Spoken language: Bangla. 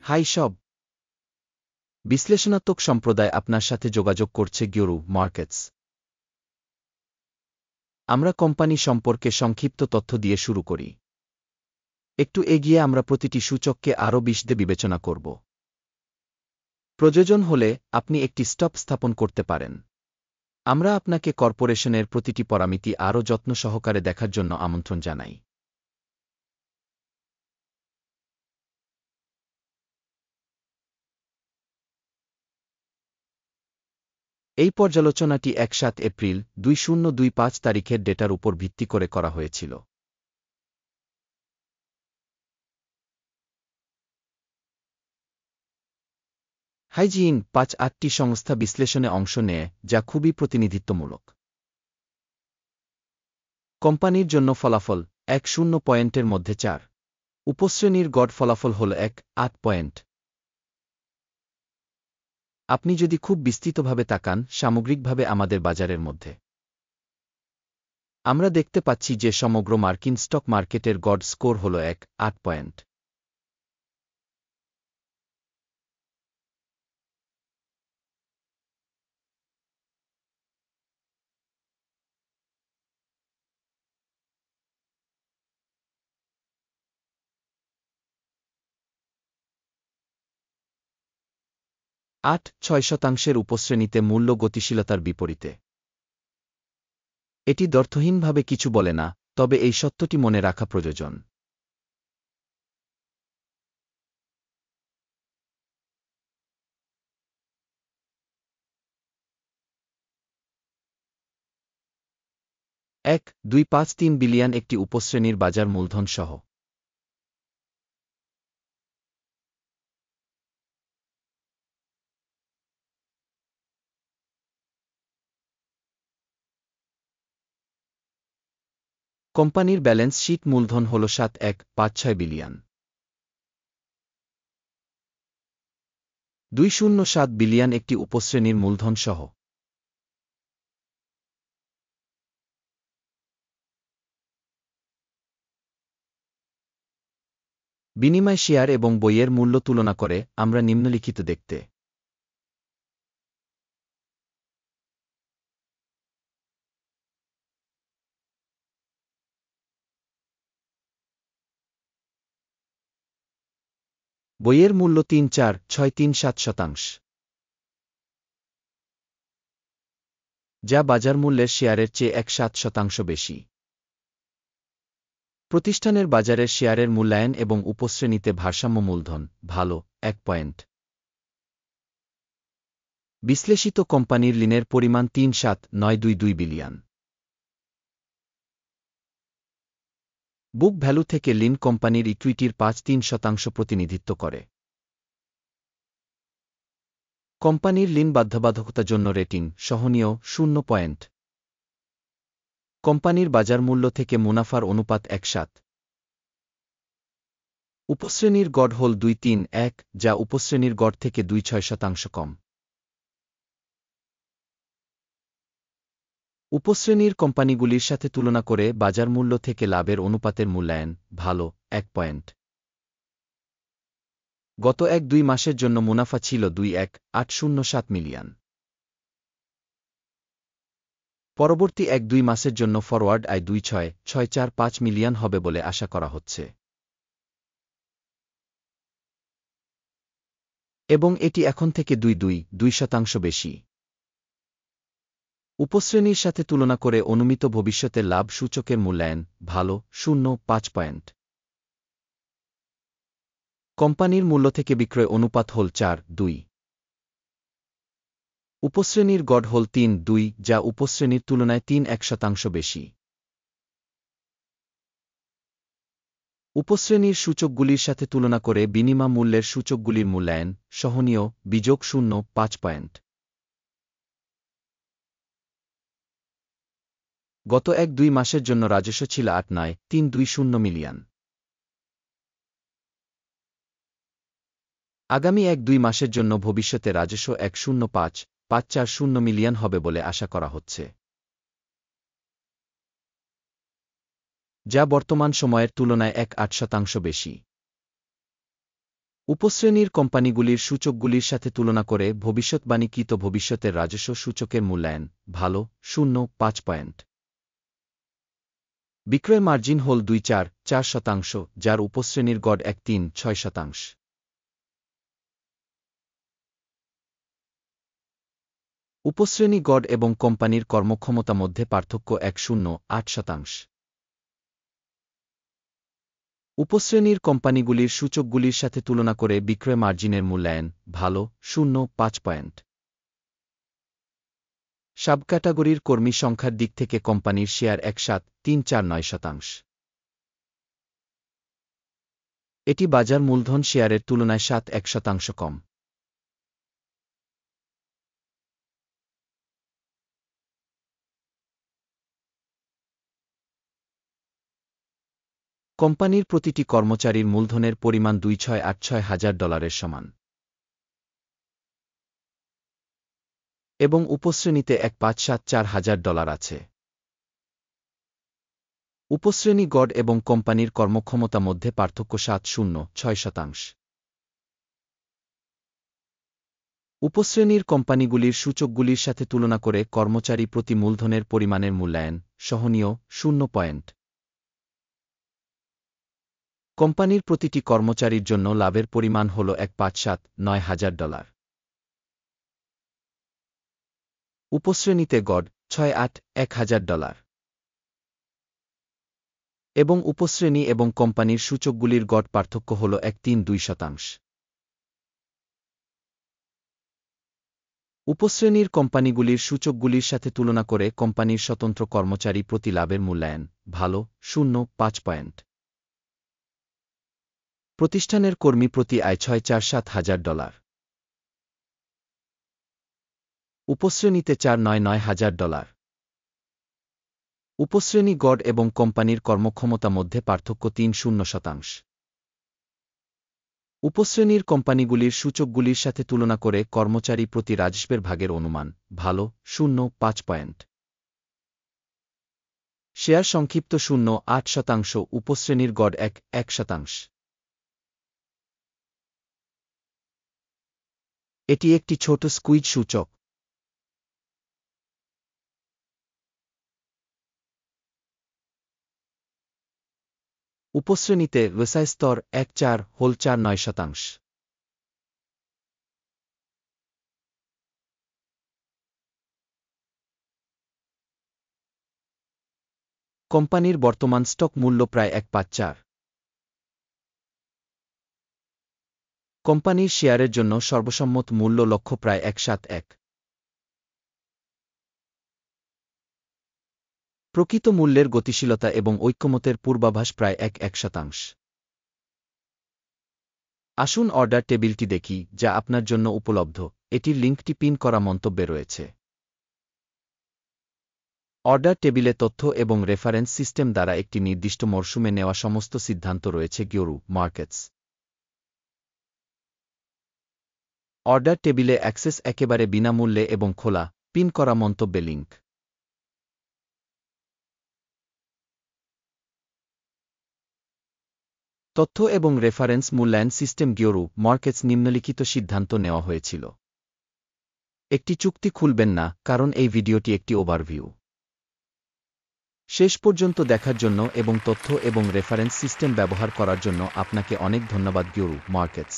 হাই সব বিশ্লেষণাত্মক সম্প্রদায় আপনার সাথে যোগাযোগ করছে গিওরু মার্কেটস। আমরা কোম্পানি সম্পর্কে সংক্ষিপ্ত তথ্য দিয়ে শুরু করি। একটু এগিয়ে আমরা প্রতিটি সূচককে আরও বিশদে বিবেচনা করব। প্রয়োজন হলে আপনি একটি স্টপ স্থাপন করতে পারেন। আমরা আপনাকে কর্পোরেশনের প্রতিটি পরামিতি আরও যত্ন সহকারে দেখার জন্য আমন্ত্রণ জানাই। এই পর্যালোচনাটি ১-৭ এপ্রিল ২০২৫ তারিখের ডেটার উপর ভিত্তি করে করা হয়েছিল। হাইজিন ৫-৮টি সংস্থা বিশ্লেষণে অংশ নেয়, যা খুবই প্রতিনিধিত্বমূলক। কোম্পানির জন্য ফলাফল ১-০ পয়েন্টের মধ্যে ৪। উপশ্রেণীর গড় ফলাফল হল ১-৮ পয়েন্ট। আপনি যদি খুব বিস্তৃতভাবে তাকান সামগ্রিকভাবে আমাদের বাজারের মধ্যে, আমরা দেখতে পাচ্ছি যে সমগ্র মার্কিন স্টক মার্কেটের গড় স্কোর হল ১-৮ পয়েন্ট। আট ৬% উপশ্রেণীতে মূল্য গতিশীলতার বিপরীতে। এটি দ্ব্যর্থহীনভাবে কিছু বলে না, তবে এই সত্যটি মনে রাখা প্রয়োজন। এক ২৫৩ বিলিয়ন একটি উপশ্রেণীর বাজার মূলধন সহ। কোম্পানির ব্যালেন্স শীট মূলধন হল ৭,১৫৬ বিলিয়ন। ২০৭ বিলিয়ন একটি উপশ্রেণীর মূলধন সহ। বিনিময় শেয়ার এবং বইয়ের মূল্য তুলনা করে আমরা নিম্নলিখিত দেখতে বইয়ের মূল্য ৩,৪,৬,৩,৭%, যা বাজার মূল্যের শেয়ারের চেয়ে ১,৭% বেশি। প্রতিষ্ঠানের বাজারের শেয়ারের মূল্যায়ন এবং উপশ্রেণীতে ভারসাম্য মূলধন ভালো ১ পয়েন্ট। বিশ্লেষিত কোম্পানির ঋণের পরিমাণ ৩,৭,৯২২ বিলিয়ন। বুক ভ্যালু থেকে ঋণ কোম্পানির ইকুইটির ৫-৩% প্রতিনিধিত্ব করে। কোম্পানির ঋণ বাধ্যবাধকতা জন্য রেটিং সহনীয় ০ পয়েন্ট। কোম্পানির বাজার মূল্য থেকে মুনাফার অনুপাত ১:৭। উপশ্রেণীর গড় হল ২-৩-১, যা উপশ্রেণীর গড় থেকে ২-৬% কম। উপশ্রেণীর কোম্পানিগুলির সাথে তুলনা করে বাজার মূল্য থেকে লাভের অনুপাতের মূল্যায়ন ভালো ১ পয়েন্ট। গত ১-২ মাসের জন্য মুনাফা ছিল ২,১,৮০৭ মিলিয়ন। পরবর্তী ১-২ মাসের জন্য ফরওয়ার্ড আয় ২,৬,৬৪৫ মিলিয়ন হবে বলে আশা করা হচ্ছে, এবং এটি এখন থেকে ২.২% বেশি। উপশ্রেণীর সাথে তুলনা করে অনুমিত ভবিষ্যতের লাভ সূচকের মূল্যায়ন ভালো ০.৫ পয়েন্ট। কোম্পানির মূল্য থেকে বিক্রয় অনুপাত হল ৪:২। উপশ্রেণীর গড় হল ৩:২, যা উপশ্রেণীর তুলনায় ৩.১% বেশি। উপশ্রেণীর সূচকগুলির সাথে তুলনা করে বিনিময় মূল্যের সূচকগুলির মূল্যায়ন সহনীয় বিযোগ ০.৫ পয়েন্ট। গত ১-২ মাসের জন্য রাজস্ব ছিল ৮,৯,৩২০ মিলিয়ন। আগামী ১-২ মাসের জন্য ভবিষ্যতে রাজস্ব ১,০৫,৫৪০ মিলিয়ন হবে বলে আশা করা হচ্ছে, যা বর্তমান সময়ের তুলনায় ১.৮% বেশি। উপশ্রেণীর কোম্পানিগুলির সূচকগুলির সাথে তুলনা করে ভবিষ্যৎবাণীকৃত ভবিষ্যতের রাজস্ব সূচকের মূল্যায়ন ভালো 0.5 পয়েন্ট। বিক্রয় মার্জিন হল 2.4% যার উপশ্রেণীর গড় 1.36%। উপশ্রেণী গড় এবং কোম্পানির কর্মক্ষমতা মধ্যে পার্থক্য 1.08%। উপশ্রেণীর কোম্পানিগুলির সূচকগুলির সাথে তুলনা করে বিক্রয় মার্জিনের মূল্যায়ন ভালো 0.5 পয়েন্ট। সাবক্যাটাগরির কর্মী সংখ্যার দিক থেকে কোম্পানির শেয়ার 1.349%। এটি বাজার মূলধন শেয়ারের তুলনায় 7.1% কম। কোম্পানির প্রতিটি কর্মচারীর মূলধনের পরিমাণ $2,686,000 সমান এবং উপশ্রেণীতে $1,574,000 আছে। উপশ্রেণী গড় এবং কোম্পানির কর্মক্ষমতা মধ্যে পার্থক্য 7.06%। উপশ্রেণীর কোম্পানিগুলির সূচকগুলির সাথে তুলনা করে কর্মচারী প্রতি মূলধনের পরিমাণের মূল্যায়ন সহনীয় 0 পয়েন্ট। কোম্পানির প্রতিটি কর্মচারীর জন্য লাভের পরিমাণ হল $1,579,000। উপশ্রেণীতে গড় $681,000 এবং উপশ্রেণী এবং কোম্পানির সূচকগুলির গড় পার্থক্য হল 1.32%। উপশ্রেণীর কোম্পানিগুলির সূচকগুলির সাথে তুলনা করে কোম্পানির স্বতন্ত্র কর্মচারী প্রতি লাভের মূল্যায়ন ভালো 0.5 পয়েন্ট। প্রতিষ্ঠানের কর্মী প্রতি আয় $647,000। উপশ্রেণীতে $499,000। উপশ্রেণী গড় এবং কোম্পানির কর্মক্ষমতা মধ্যে পার্থক্য 3.0%। উপশ্রেণীর কোম্পানিগুলির সূচকগুলির সাথে তুলনা করে কর্মচারী প্রতি রাজস্বের ভাগের অনুমান ভালো 0.5 পয়েন্ট। শেয়ার সংক্ষিপ্ত 0.8%। উপশ্রেণীর গড় 1%। এটি একটি ছোট স্কুইজ সূচক। উপশ্রেণীতে ওএসআই স্তর 1.449%। কোম্পানির বর্তমান স্টক মূল্য প্রায় 1.54। কোম্পানির শেয়ারের জন্য সর্বসম্মত মূল্য লক্ষ্য প্রায় 171। প্রকৃত মূল্যের গতিশীলতা এবং ঐক্যমতের পূর্বাভাস প্রায় 1%। আসুন অর্ডার টেবিলটি দেখি যা আপনার জন্য উপলব্ধ। এটির লিঙ্কটি পিন করা মন্তব্যে রয়েছে। অর্ডার টেবিলে তথ্য এবং রেফারেন্স সিস্টেম দ্বারা একটি নির্দিষ্ট মরশুমে নেওয়া সমস্ত সিদ্ধান্ত রয়েছে গিওরু মার্কেটস। অর্ডার টেবিলে অ্যাক্সেস একেবারে বিনামূল্যে এবং খোলা পিন করা মন্তব্যে লিঙ্ক। তথ্য এবং রেফারেন্স মূল্যায়ন সিস্টেম গিওরু মার্কেটস নিম্নলিখিত সিদ্ধান্ত নেওয়া হয়েছিল। একটি চুক্তি খুলবেন না, কারণ এই ভিডিওটি একটি ওভারভিউ। শেষ পর্যন্ত দেখার জন্য এবং তথ্য এবং রেফারেন্স সিস্টেম ব্যবহার করার জন্য আপনাকে অনেক ধন্যবাদ গিওরু মার্কেটস।